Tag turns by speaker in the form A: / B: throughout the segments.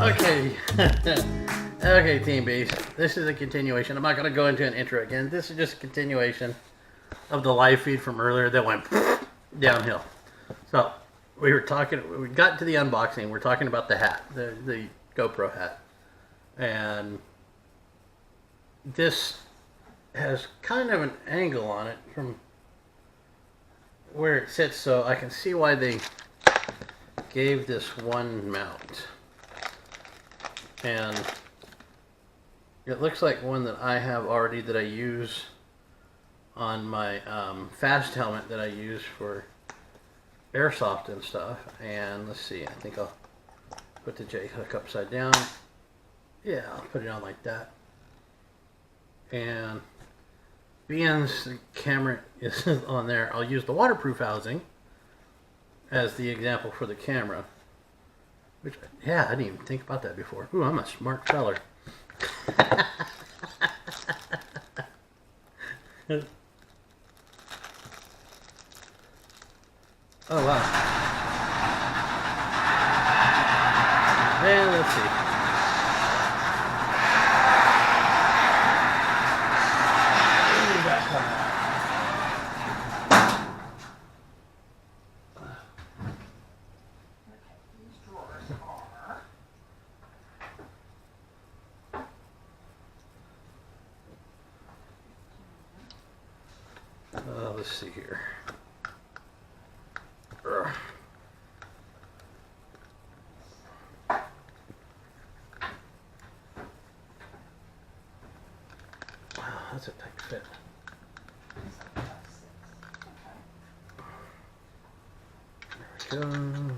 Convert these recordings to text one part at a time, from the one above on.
A: Okay. Okay, Team Beast. This is a continuation. I'm not going to go into an intro again. This is just a continuation of the live feed from earlier that went downhill. So, we got to the unboxing. We're talking about the hat, the GoPro hat. And this has kind of an angle on it from where it sits, so I can see why they gave this one mount. And it looks like one that I have already that I use on my fast helmet that I use for airsoft and stuff. And let's see, I think I'll put the J hook upside down. Yeah, I'll put it on like that. And being the camera is on there, I'll use the waterproof housing as the example for the camera. Which, yeah, I didn't even think about that before. Ooh, I'm a smart feller. Oh, wow. And let's see. Let's see here. Wow, that's a tight fit. There we go.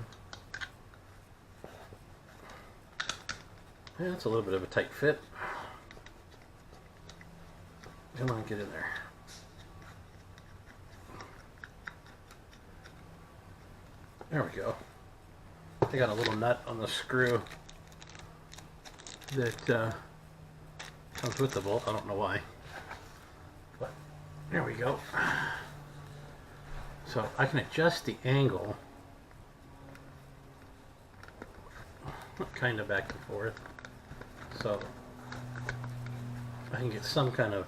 A: Yeah, that's a little bit of a tight fit. Come on, get in there. There we go. I got a little nut on the screw that comes with the bolt. I don't know why. But there we go. So I can adjust the angle kind of back and forth. So I can get some kind of,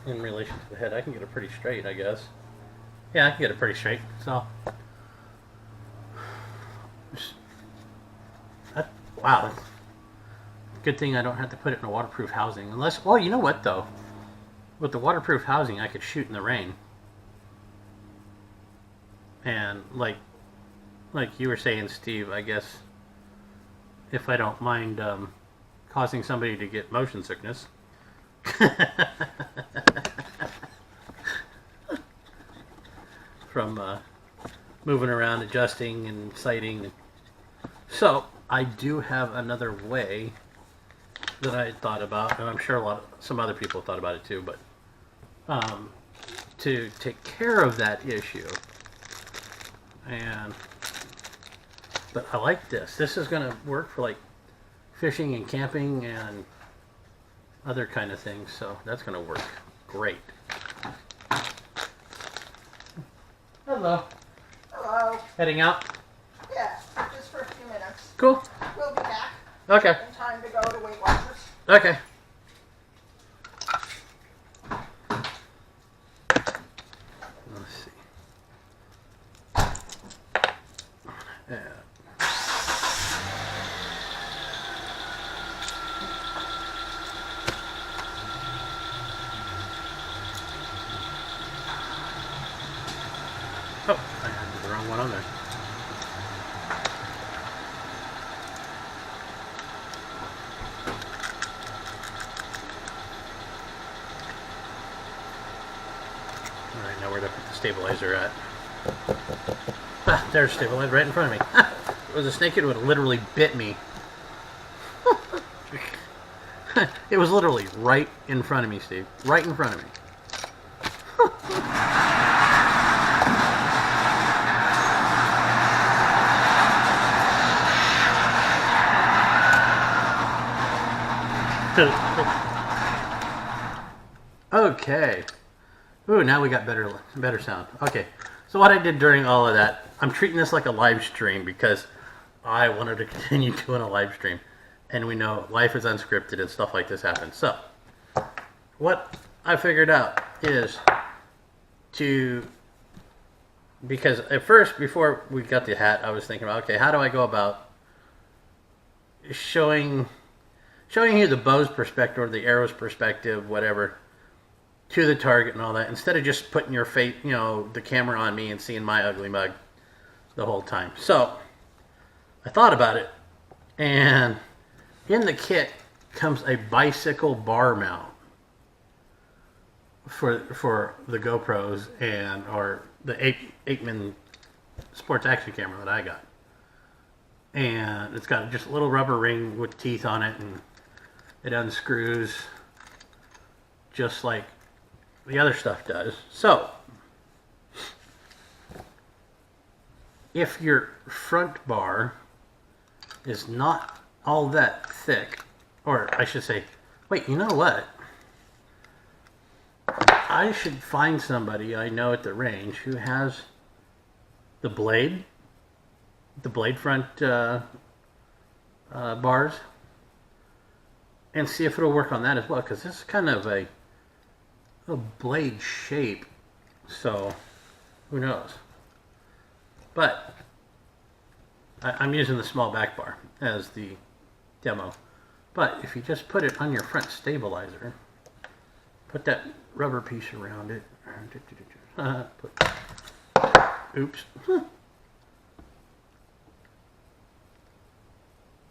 A: in relation to the head, I can get it pretty straight, I guess. Yeah, I can get it pretty straight. So wow, good thing I don't have to put it in a waterproof housing. Unless, well, you know what though? With the waterproof housing, I could shoot in the rain. And like you were saying, Steve, I guess if I don't mind causing somebody to get motion sickness. From moving around, adjusting, and sighting. So I do have another way that I thought about, and I'm sure some other people thought about it too, but to take care of that issue. But I like this. This is going to work for like fishing and camping and other kind of things, so that's going to work great. Hello.
B: Hello.
A: Heading out?
B: Yeah, just for a few minutes.
A: Cool.
B: We'll be back.
A: Okay.
B: In time to go to Weight Watchers.
A: Okay. Let's see. Yeah. Oh, I had the wrong one on there. Alright, now where to put the stabilizer at? Ah, there's the stabilizer right in front of me. Ah, if it was a snake, it would have literally bit me. It was literally right in front of me, Steve. Right in front of me. Okay. Ooh, now we got better sound. Okay. So what I did during all of that, I'm treating this like a live stream because I wanted to continue doing a live stream. And we know life is unscripted and stuff like this happens. So, what I figured out is because at first, before we got the hat, I was thinking about, okay, how do I go about showing you the bow's perspective or the arrow's perspective, whatever, to the target and all that, instead of just putting your face, the camera on me and seeing my ugly mug the whole time. So, I thought about it, and in the kit comes a bicycle bar mount for the GoPros or the Aikman sports action camera that I got. And it's got just a little rubber ring with teeth on it, and it unscrews just like the other stuff does. So, if your front bar is not all that thick, or I should say, wait, you know what? I should find somebody I know at the range who has the blade front bars, and see if it'll work on that as well, because this is kind of a blade shape, so who knows. But I'm using the small back bar as the demo. But if you just put it on your front stabilizer, put that rubber piece around it. Oops.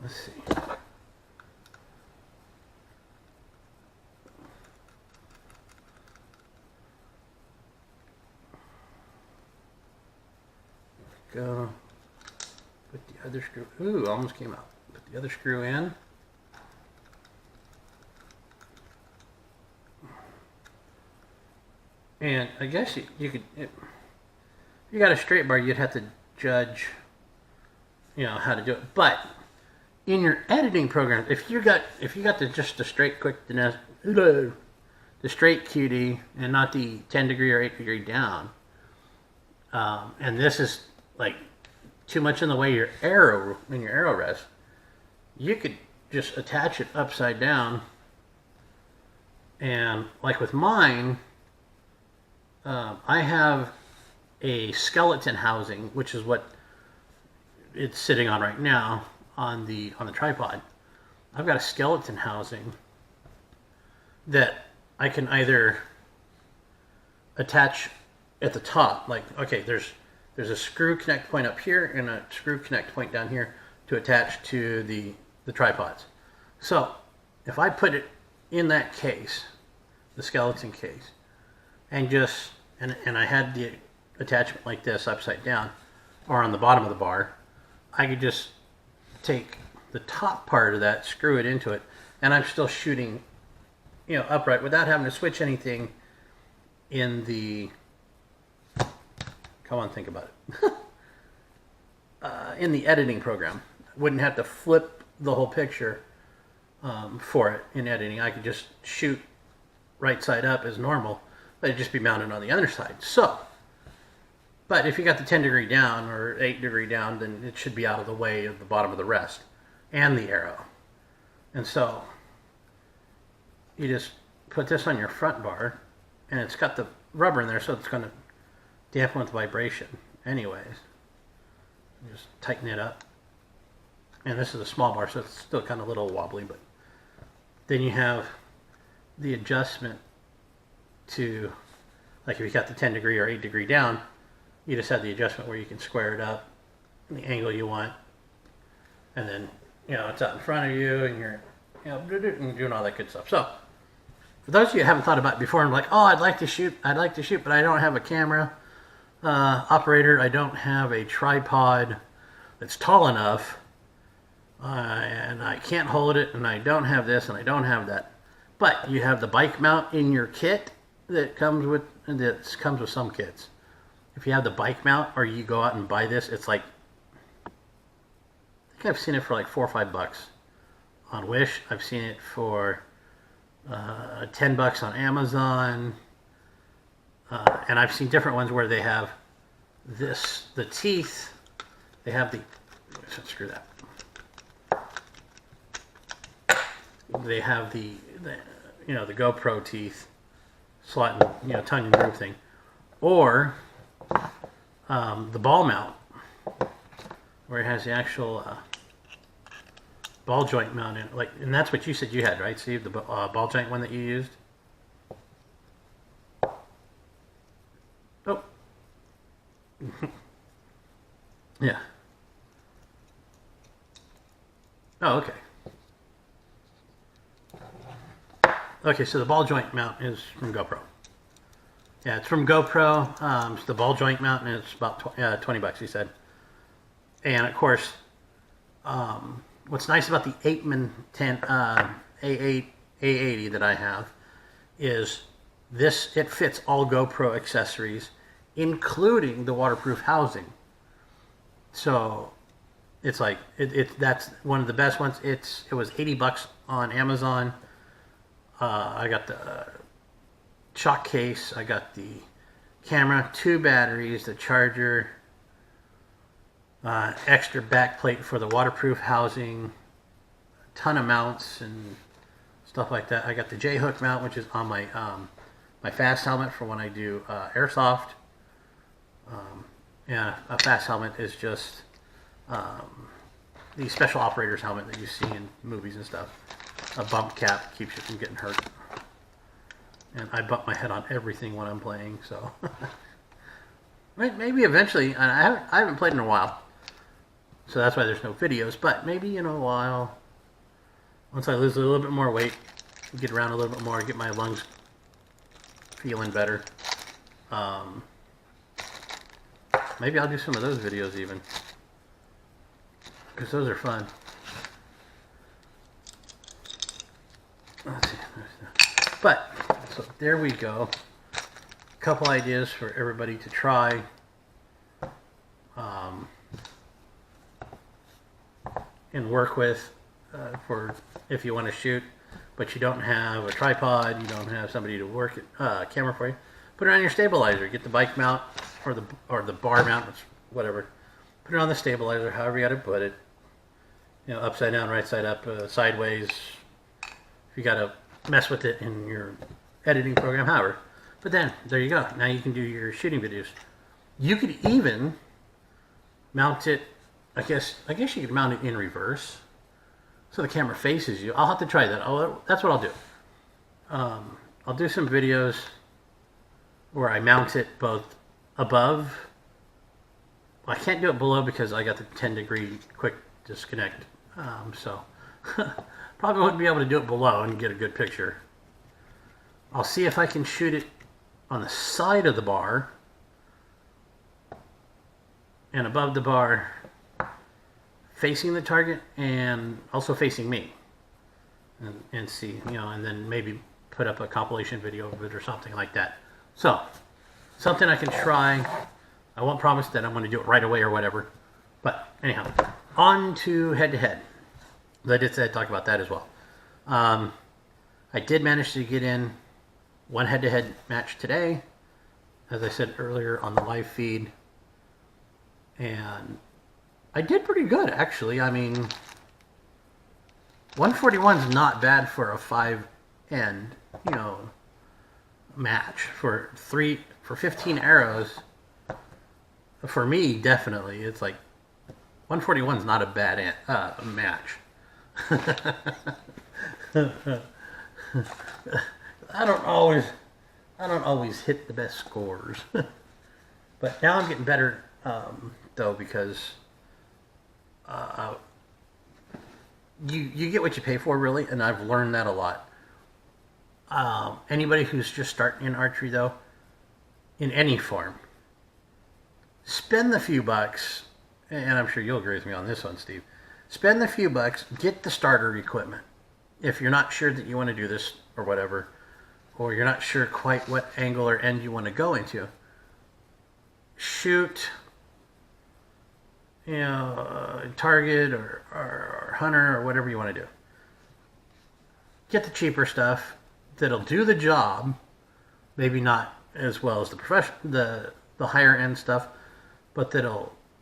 A: Let's see. Go. Put the other screw. Ooh, almost came out. Put the other screw in. And I guess you could, if you got a straight bar, you'd have to judge, how to do it. But in your editing program, if you got just the straight the straight QD and not the 10 degree or 8 degree down, and this is like too much in the way your arrow rests, you could just attach it upside down. And like with mine, I have a skeleton housing, which is what it's sitting on right now on the tripod. I've got a skeleton housing that I can either attach at the top, like, okay, there's a screw connect point up here and a screw connect point down here to attach to the tripods. So if I put it in that case, the skeleton case, and I had the attachment like this upside down or on the bottom of the bar, I could just take the top part of that, screw it into it, and I'm still shooting, upright without having to switch anything in the, come on, think about it, in the editing program. Wouldn't have to flip the whole picture for it in editing. I could just shoot right side up as normal. It'd just be mounted on the other side. So, but if you got the 10 degree down or 8 degree down, then it should be out of the way of the bottom of the rest and the arrow. And so, you just put this on your front bar, and it's got the rubber in there, so it's going to dampen with vibration anyways. Just tighten it up. And this is a small bar, so it's still kind of a little wobbly, but then you have the adjustment to, like if you got the 10 degree or 8 degree down, you just have the adjustment where you can square it up in the angle you want, and then it's out in front of you, and you're doing all that good stuff. So for those of you who haven't thought about it before, I'm like, oh, I'd like to shoot, but I don't have a camera operator, I don't have a tripod that's tall enough, and I can't hold it, and I don't have this, and I don't have that. But you have the bike mount in your kit that comes with some kits. If you have the bike mount, or you go out and buy this, it's like, I think I've seen it for like $4 or $5 on Wish. I've seen it for $10 on Amazon, and I've seen different ones where they have the teeth. They have the screw that. They have the the GoPro teeth slot and tongue and groove thing, or the ball mount where it has the actual ball joint mount in it. And that's what you said you had, right, Steve? The ball joint one that you used. Oh. Yeah. Oh, okay. Okay, so the ball joint mount is from GoPro. Yeah, it's from GoPro. It's the ball joint mount, and it's about $20, he said. And of course, what's nice about the Aitman A8 A80 that I have is it fits all GoPro accessories, including the waterproof housing. So it's like that's one of the best ones. It was $80 on Amazon. I got the shock case, I got the camera, 2 batteries, the charger, extra back plate for the waterproof housing, a ton of mounts and stuff like that. I got the J-hook mount, which is on my my fast helmet for when I do airsoft. Yeah, a fast helmet is just the special operator's helmet that you see in movies and stuff. A bump cap keeps you from getting hurt. And I bump my head on everything when I'm playing, so maybe eventually. I haven't played in a while, so that's why there's no videos. But maybe in a while, once I lose a little bit more weight, get around a little bit more, get my lungs feeling better, maybe I'll do some of those videos even, because those are fun. Let's see. But so there we go. A couple ideas for everybody to try. And work with for if you want to shoot, but you don't have a tripod, you don't have somebody to work it, camera for you. Put it on your stabilizer. Get the bike mount or the bar mount, whatever. Put it on the stabilizer, however you got to put it. Upside down, right side up, sideways. If you got to mess with it in your editing program, however. But then, there you go. Now you can do your shooting videos. You could even mount it, I guess you could mount it in reverse, so the camera faces you. I'll have to try that. That's what I'll do. I'll do some videos where I mount it both above. I can't do it below because I got the 10-degree quick disconnect. So probably wouldn't be able to do it below and get a good picture. I'll see if I can shoot it on the side of the bar and above the bar, facing the target and also facing me, and see, and then maybe put up a compilation video of it or something like that. So something I can try. I won't promise that I'm going to do it right away or whatever, but anyhow, on to head-to-head. I did talk about that as well. I did manage to get in one head-to-head match today, as I said earlier on the live feed, and I did pretty good, actually. I mean, 141 is not bad for a 5-end, match. For 15 arrows, for me, definitely, it's like 141 is not a bad match. I don't always hit the best scores, but now I'm getting better, though, because you get what you pay for, really, and I've learned that a lot. Anybody who's just starting in archery, though, in any form, spend the few bucks, and I'm sure you'll agree with me on this one, Steve. Spend the few bucks, get the starter equipment. If you're not sure that you want to do this or whatever, or you're not sure quite what angle or end you want to go into, shoot, target or hunter or whatever you want to do. Get the cheaper stuff that'll do the job, maybe not as well as the higher end stuff, but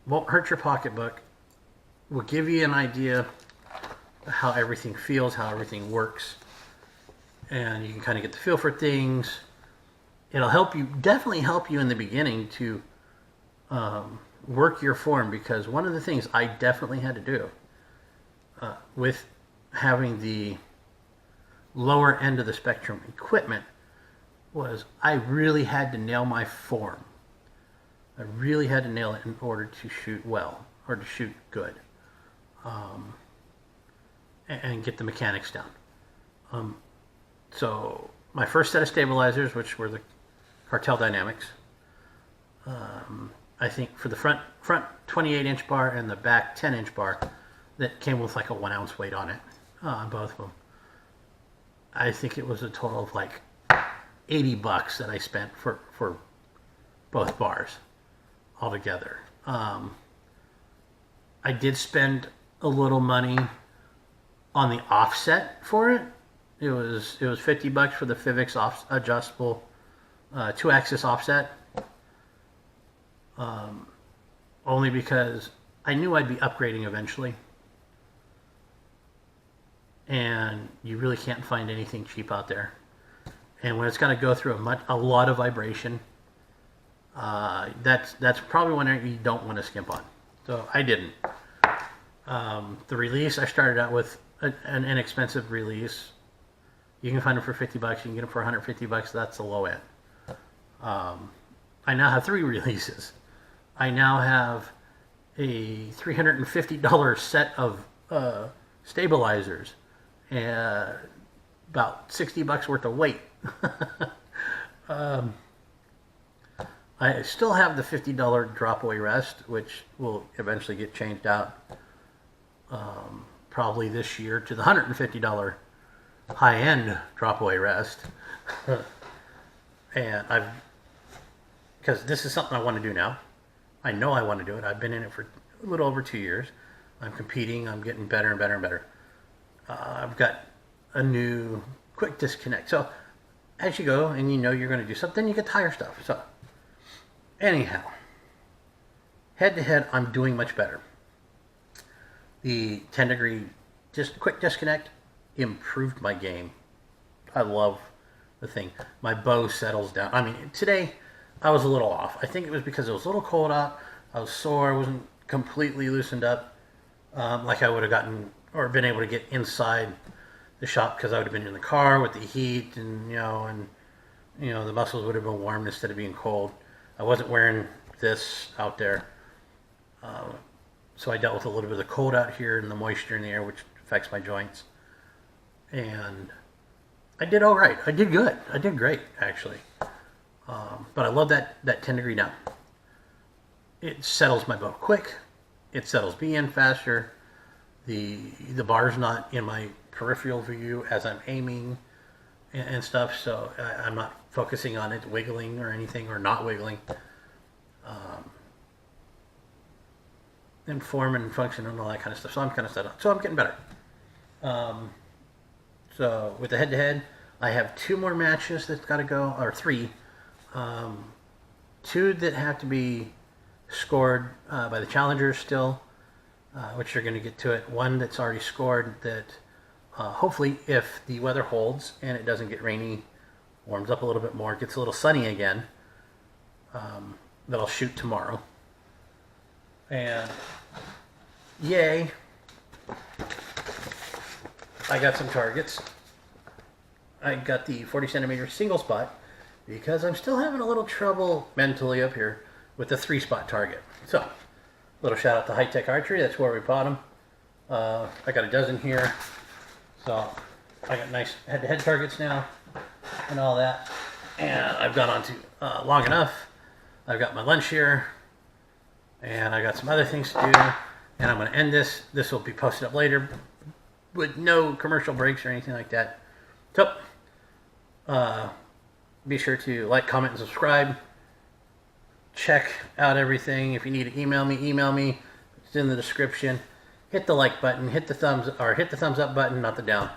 A: won't hurt your pocketbook will give you an idea of how everything feels, how everything works, and you can kind of get the feel for things. It'll help you, definitely help you in the beginning to work your form, because one of the things I definitely had to do with having the lower end of the spectrum equipment was I really had to nail my form. I really had to nail it in order to shoot well, or to shoot good, and get the mechanics down. So my first set of stabilizers, which were the Cartel Dynamics, I think for the front 28-inch bar and the back 10-inch bar, that came with like a 1 ounce weight on it, on both of them. I think it was a total of like $80 that I spent for both bars altogether. I did spend a little money on the offset for it. It was $50 for the fivics adjustable 2-axis offset. Only because I knew I'd be upgrading eventually, and you really can't find anything cheap out there. And when it's got to go through a lot of vibration, that's probably one you don't want to skimp on. So I didn't. The release, I started out with an inexpensive release. You can find them for $50. You can get them for $150. That's the low end. I now have 3 releases. I now have a $350 set of stabilizers and about $60 worth of weight. I still have the $50 drop away rest, which will eventually get changed out probably this year to the $150 high-end drop away rest. And because this is something I want to do now. I know I want to do it. I've been in it for a little over 2 years. I'm competing. I'm getting better and better and better. I've got a new quick disconnect. So as you go and you know you're going to do something, you get tire stuff. So anyhow, head to head, I'm doing much better. The 10-degree quick disconnect improved my game. I love the thing. My bow settles down. I mean, today I was a little off. I think it was because it was a little cold out. I was sore. I wasn't completely loosened up like I would have gotten or been able to get inside the shop, because I would have been in the car with the heat, and the muscles would have been warm instead of being cold. I wasn't wearing this out there, so I dealt with a little bit of the cold out here and the moisture in the air, which affects my joints. And I did all right. I did good. I did great, actually. But I love that 10-degree down. It settles my bow quick. It settles me in faster. The bar's not in my peripheral view as I'm aiming and stuff, so I'm not focusing on it wiggling or anything, or not wiggling. And form and function and all that kind of stuff. So I'm kind of set up. So I'm getting better. So with the head-to-head, I have 2 more matches that's got to go, or 3. 2 that have to be scored by the challengers still, which you're going to get to it. 1 that's already scored that hopefully, if the weather holds and it doesn't get rainy, warms up a little bit more, gets a little sunny again, that I'll shoot tomorrow. And yay, I got some targets. I got the 40 centimeter single spot, because I'm still having a little trouble mentally up here with the 3-spot target. So, little shout out to High Tech Archery. That's where we bought them. I got a dozen here. So, I got nice head-to-head targets now and all that. And I've gone on to long enough. I've got my lunch here. And I got some other things to do. And I'm going to end this. This will be posted up later with no commercial breaks or anything like that. So, be sure to like, comment, and subscribe. Check out everything. If you need to email me. It's in the description. Hit the like button. Hit the thumbs up button, not the down.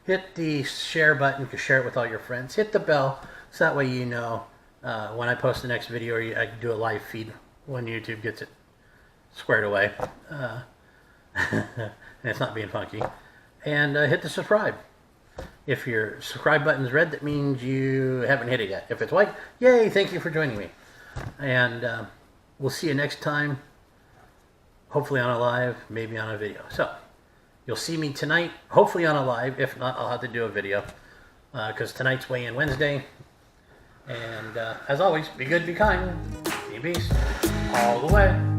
A: Hit the share button to share it with all your friends. Hit the bell, so that way you know when I post the next video, or I can do a live feed when YouTube gets it squared away. and it's not being funky. And hit the subscribe. If your subscribe button's red, that means you haven't hit it yet. If it's white, yay, thank you for joining me. And we'll see you next time. Hopefully on a live, maybe on a video. So, you'll see me tonight, hopefully on a live. If not, I'll have to do a video. Because tonight's weigh-in Wednesday. And as always, be good, be kind. Be peace. All the way.